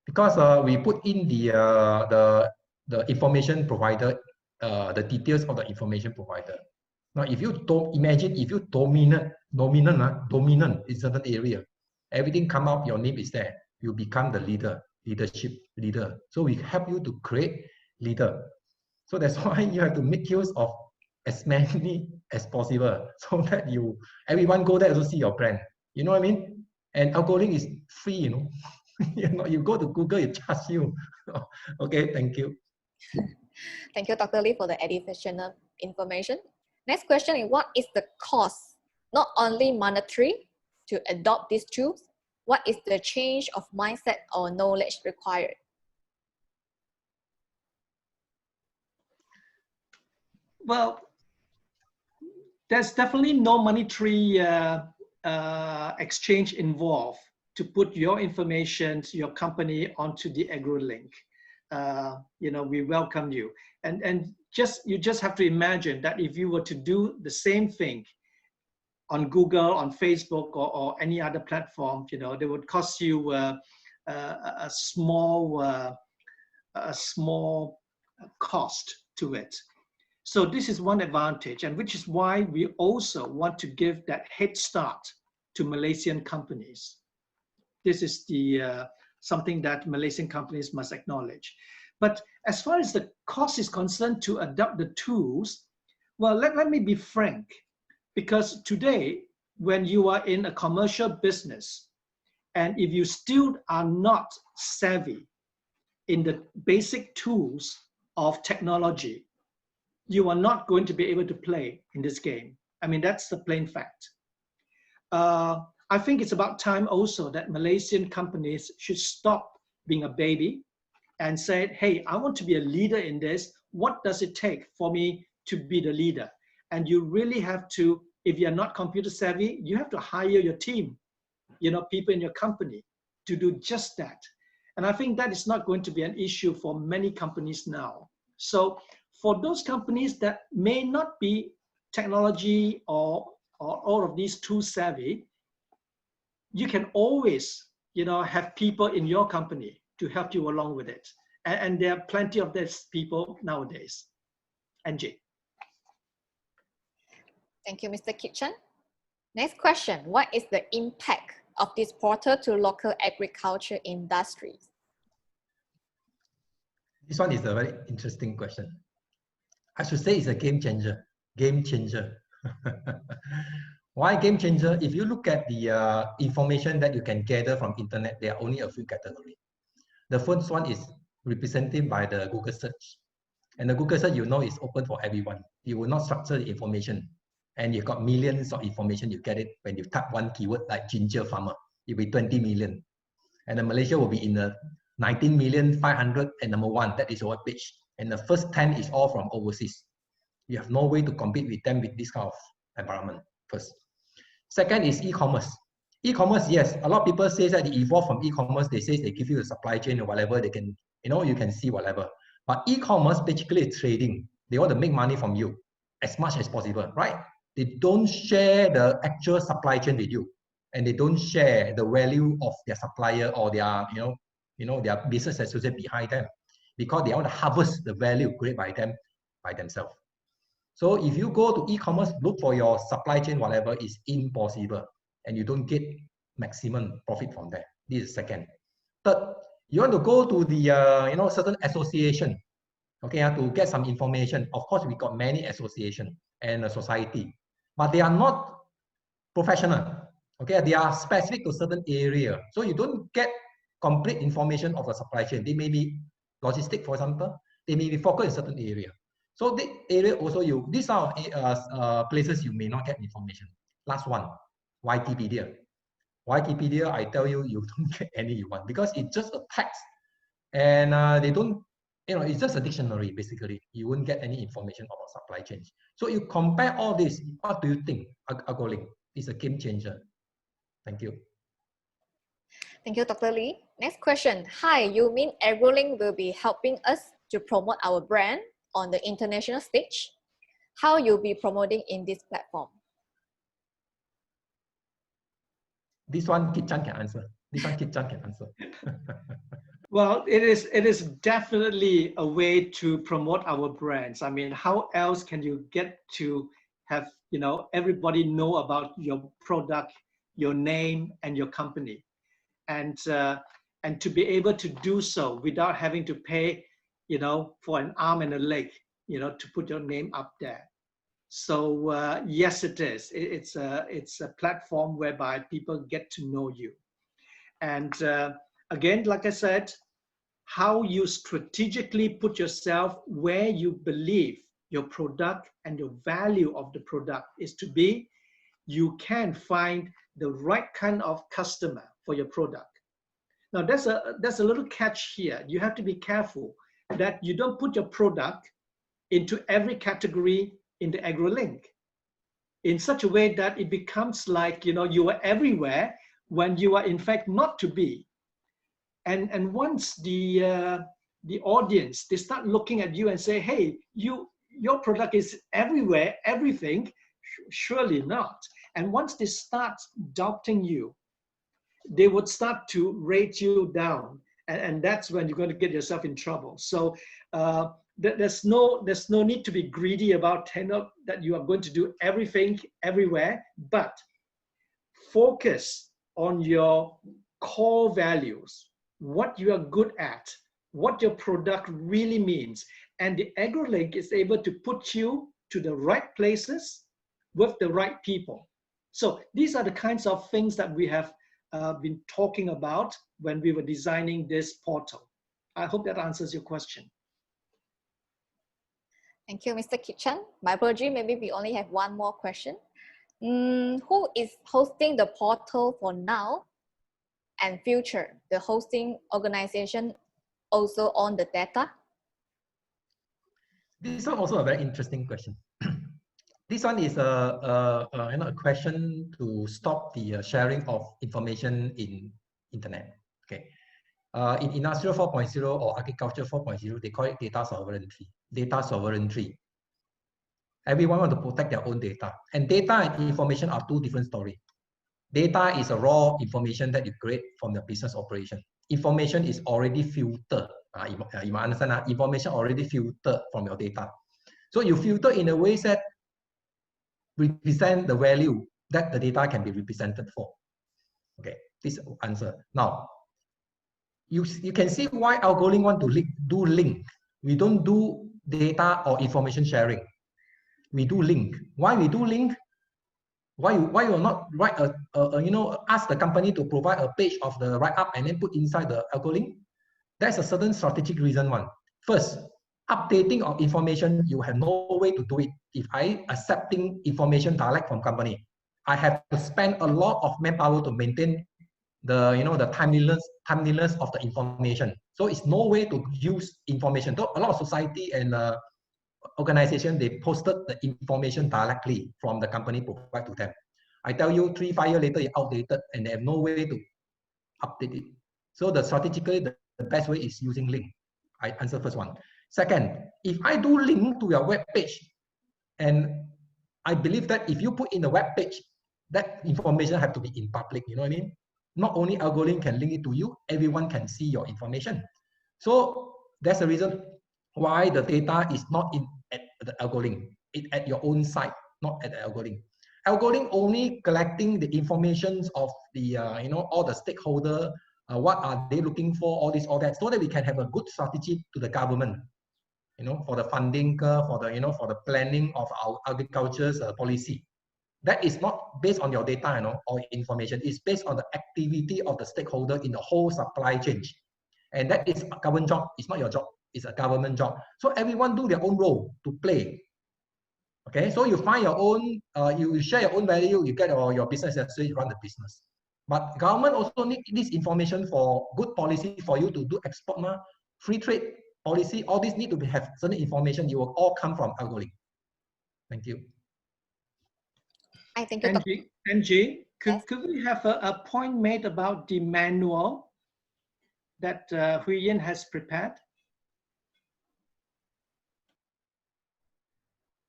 because we put in the information provider, the details of the information provider. Now, if you don't imagine, if you dominant in certain area, everything come out, your name is there. You become the leadership leader. So we help you to create leader. So that's why you have to make use of as many as possible, so that everyone go there to see your brand. You know what I mean? And Agrolink is free, you go to Google, it charges you. Okay, thank you. Thank you, Dr. Lee, for the additional information. Next question is, what is the cost, not only monetary, to adopt these tools? What is the change of mindset or knowledge required? Well, there's definitely no monetary exchange involved to put your information, your company onto the Agrolink. We welcome you. And you just have to imagine that if you were to do the same thing on Google, on Facebook, or any other platform, they would cost you a small cost to it. So this is one advantage, and which is why we also want to give that head start to Malaysian companies. This is the something that Malaysian companies must acknowledge. But as far as the cost is concerned to adopt the tools, well, let me be frank, because today, when you are in a commercial business, and if you still are not savvy in the basic tools of technology, you are not going to be able to play in this game. I mean, that's the plain fact. I think it's about time also that Malaysian companies should stop being a baby and say, hey, I want to be a leader in this. What does it take for me to be the leader? And you really have to, if you're not computer savvy, you have to hire your team, people in your company to do just that. And I think that is not going to be an issue for many companies now. So for those companies that may not be technology or all of these too savvy, you can always, have people in your company to help you along with it. And there are plenty of these people nowadays. Angie. Thank you, Mr. Kitchen. Next question, what is the impact of this portal to local agriculture industries? This one is a very interesting question. I should say it's a game changer. Game changer. Why game changer? If you look at the information that you can gather from internet, there are only a few categories. The first one is represented by the Google search. And the Google search, is open for everyone. You will not structure the information. And you've got millions of information. You get it when you type one keyword like ginger farmer. It will be 20 million. And then Malaysia will be in the 19,500,000 and number 1. That is your web page. And the first 10 is all from overseas. You have no way to compete with them with this kind of environment first. Second is e-commerce. E-commerce, yes, a lot of people say that they evolve from e-commerce. They say they give you a supply chain or whatever. They can, you can see whatever. But e-commerce basically is trading. They want to make money from you as much as possible, right? They don't share the actual supply chain with you, and they don't share the value of their supplier or their, their business associate behind them, because they want to harvest the value created by them by themselves. So if you go to e-commerce, look for your supply chain, whatever, is impossible, and you don't get maximum profit from that. This is second. Third, you want to go to the certain association, okay, to get some information. Of course, we got many association and a society, but they are not professional. Okay, they are specific to certain area, so you don't get complete information of the supply chain. They may be logistic, for example. They may be focused in certain area. So the area also these are places you may not get information. Last one, Wikipedia. Wikipedia, I tell you, you don't get any one because it's just a text, and they don't, it's just a dictionary basically. You won't get any information about supply chains. So you compare all this. What do you think? Agrolink is a game changer. Thank you. Thank you, Dr. Lee. Next question. Hi, you mean Agrolink will be helping us to promote our brand on the international stage? How you'll be promoting in this platform? This one, Kit Chan can answer. This one, Kit Chan can answer. Well, it is definitely a way to promote our brands. I mean, how else can you get to have, everybody know about your product, your name, and your company, and to be able to do so without having to pay, for an arm and a leg, to put your name up there. So yes, it is. It's a platform whereby people get to know you. And again, like I said, how you strategically put yourself where you believe your product and your value of the product is to be, you can find the right kind of customer for your product. Now, there's a little catch here. You have to be careful that you don't put your product into every category in the Agrolink. in such a way that it becomes like, you know, you are everywhere when you are in fact not to be. And once the audience, they start looking at you and say, hey, your product is everywhere, everything, surely not. And once they start doubting you, they would start to rate you down. And that's when you're going to get yourself in trouble. So there's no need to be greedy about that you are going to do everything everywhere, but focus on your core values, what you are good at, what your product really means. And the Agrolink is able to put you to the right places with the right people. So these are the kinds of things that we have been talking about when we were designing this portal. I hope that answers your question. Thank you, Mr. Kitchen. My apology, maybe we only have one more question. Who is hosting the portal for now and future? The hosting organization also own the data? This one also a very interesting question. This one is a question to stop the sharing of information in internet. Okay, in Industrial 4.0 or Agriculture 4.0, they call it data sovereignty. Data sovereignty. Everyone wants to protect their own data, and data and information are two different stories. Data is a raw information that you create from your business operation. Information is already filtered. You might understand, information already filtered from your data. So you filter in a way that represent the value that the data can be represented for. Okay, this answer. Now, you can see why Agrolink want to do link. We don't do data or information sharing. We do link. Why we do link? Why you will not write ask the company to provide a page of the write-up and then put inside the Agrolink? There's a certain strategic reason. One, first, updating of information, you have no way to do it. If I accepting information direct from company, I have to spend a lot of manpower to maintain the the timeliness of the information. So it's no way to use information. So a lot of society and organization, they posted the information directly from the company provide to them. I tell you, 3-5 years later, it's outdated and they have no way to update it. So strategically, the best way is using link. I answer first one. Second, if I do link to your web page, and I believe that if you put in the web page, that information have to be in public, you know what I mean? Not only Agrolink can link it to you, everyone can see your information. So that's the reason why the data is not at the Agrolink. It's at your own site, not at the Agrolink. Agrolink only collecting the information of the all the stakeholder, what are they looking for, all that, so that we can have a good strategy to the government, for the funding, for the planning of our agriculture's policy. That is not based on your data, or information. It's based on the activity of the stakeholder in the whole supply chain, and that is a government job. It's not your job. It's a government job. So everyone do their own role to play. Okay, so you find your own, you share your own value, you get your business as you run the business. But government also need this information for good policy for you to do export, free trade policy. All these need to have certain information. You will all come from Agrolink. Thank you. I think you. Angie, could we have a point made about the manual that Hui Yin has prepared?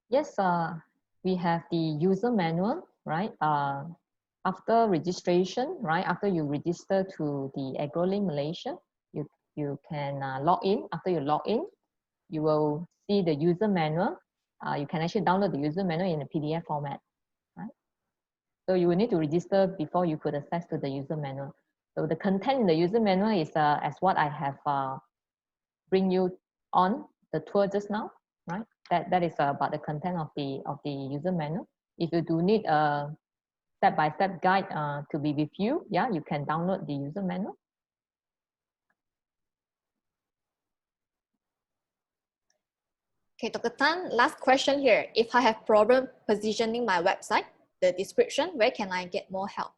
Yes, we have the user manual, right? After registration, right? After you register to the Agrolink Malaysia, you can log in. After you log in, you will see the user manual. You can actually download the user manual in a PDF format, right? So you will need to register before you could access to the user manual. So the content in the user manual is as what I have bring you on the tour just now, right? That is about the content of the user manual. If you do need a step-by-step guide to be with you, yeah, you can download the user manual. Okay, Dr. Tan, last question here. If I have problem positioning my website, the description, where can I get more help?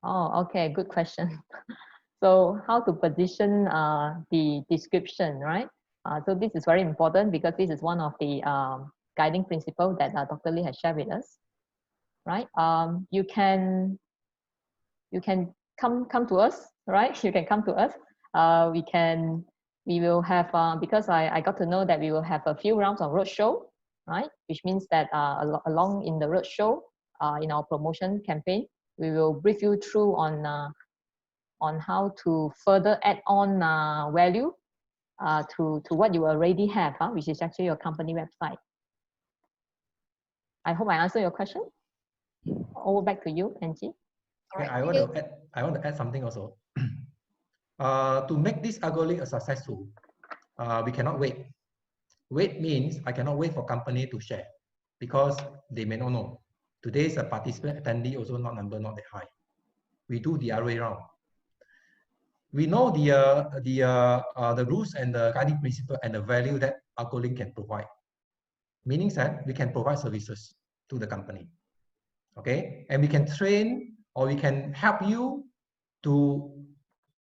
Oh, okay, good question. So how to position the description, right? So this is very important because this is one of the guiding principles that Dr. Lee has shared with us. right? You can come to us, right? You can come to us. We will have, because I got to know that we will have a few rounds of roadshow, right? Which means that along in the roadshow, in our promotion campaign, we will brief you through on how to further add on value to what you already have, which is actually your company website. I hope I answered your question. Over back to you, Angie. All right, I want to add something also. To make this Agrolink successful, we cannot wait. Wait means I cannot wait for company to share because they may not know. Today's participant attendee also number not that high. We do the other way around. We know the rules and the guiding principle and the value that Agrolink can provide. Meaning that we can provide services to the company. Okay, and we can train or we can help you to,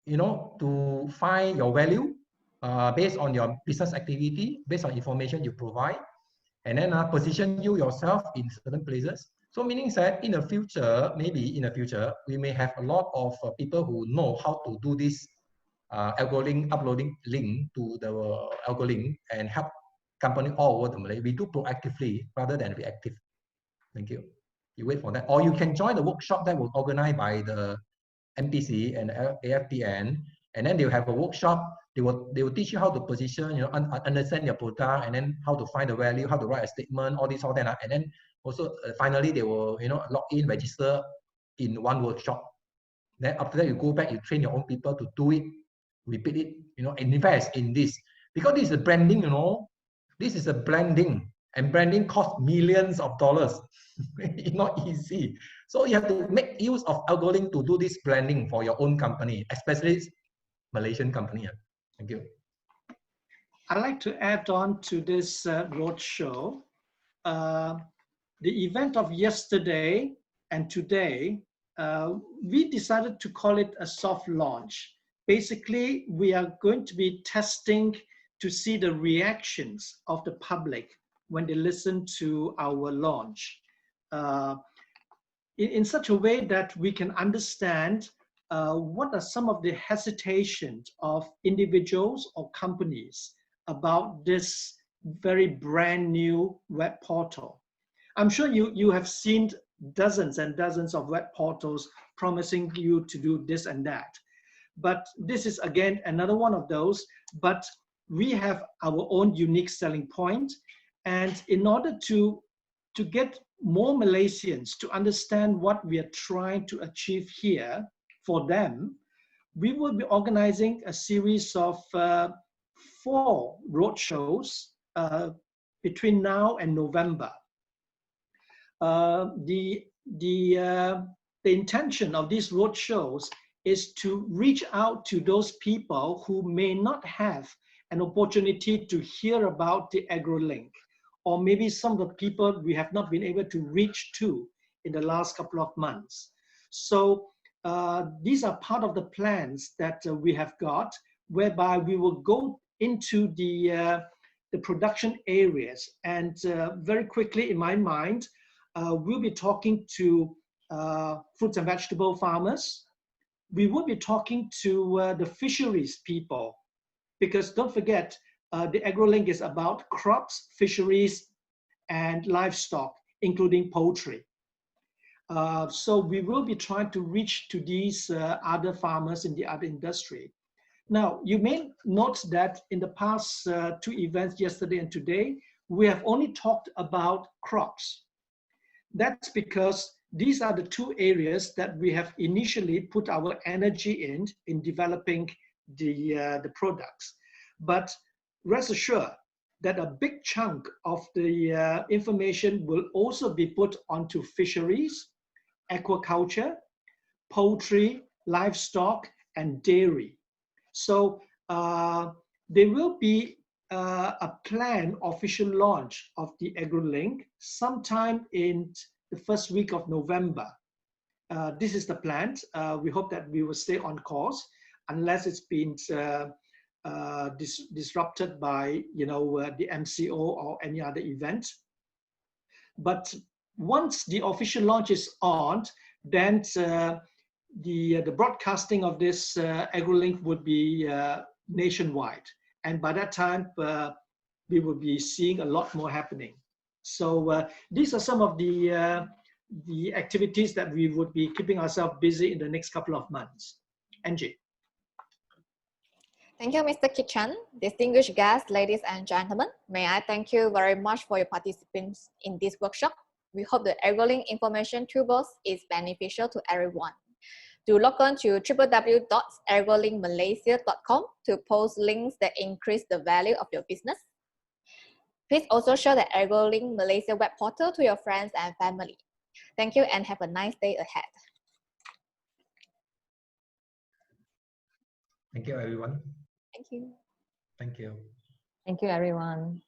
to find your value based on your business activity, based on information you provide, and then position you yourself in certain places. So meaning that in the future, maybe in the future, we may have a lot of people who know how to do this Agrolink uploading link to the Agrolink and help company all over the Malaysia. We do proactively rather than reactive. Thank you. You wait for that, or you can join the workshop that was organized by the MPC and AFPN, and then they'll have a workshop. They will teach you how to position, understand your product, and then how to find the value, how to write a statement, all that, and then also finally they will log in, register in one workshop. Then after that you go back, you train your own people to do it, repeat it, invest in this because this is a branding. This is a branding, and branding costs millions of dollars. It's not easy. So you have to make use of Agrolink to do this branding for your own company, especially Malaysian company. Thank you. I'd like to add on to this roadshow. The event of yesterday and today, we decided to call it a soft launch. Basically, we are going to be testing to see the reactions of the public when they listen to our launch in such a way that we can understand what are some of the hesitations of individuals or companies about this very brand new web portal. I'm sure you have seen dozens and dozens of web portals promising you to do this and that. But this is again another one of those, but we have our own unique selling point. And in order to get more Malaysians to understand what we are trying to achieve here for them, we will be organizing a series of 4 roadshows between now and November. The intention of these roadshows is to reach out to those people who may not have an opportunity to hear about the Agrolink, or maybe some of the people we have not been able to reach to in the last couple of months. So these are part of the plans that we have got, whereby we will go into the production areas, and very quickly in my mind, we'll be talking to fruits and vegetable farmers. We will be talking to the fisheries people, because don't forget, the Agrolink is about crops, fisheries, and livestock, including poultry. So we will be trying to reach to these other farmers in the other industry. Now, you may note that in the past 2 events, yesterday and today, we have only talked about crops. That's because these are the 2 areas that we have initially put our energy in developing the products. But rest assured that a big chunk of the information will also be put onto fisheries, aquaculture, poultry, livestock, and dairy. So there will be a planned official launch of the Agrolink sometime in the first week of November. This is the plan. We hope that we will stay on course unless it's been disrupted by the MCO or any other event. But once the official launch is on, then the broadcasting of this Agrolink would be nationwide. And by that time, we will be seeing a lot more happening. So these are some of the activities that we would be keeping ourselves busy in the next couple of months. Angie. Thank you, Mr. Kitchan. Distinguished guests, ladies and gentlemen, may I thank you very much for your participation in this workshop. We hope the Agrolink Information Toolbox is beneficial to everyone. Do log on to www.agrolinkmalaysia.com to post links that increase the value of your business. Please also share the Agrolink Malaysia web portal to your friends and family. Thank you and have a nice day ahead. Thank you, everyone. Thank you. Thank you. Thank you, everyone.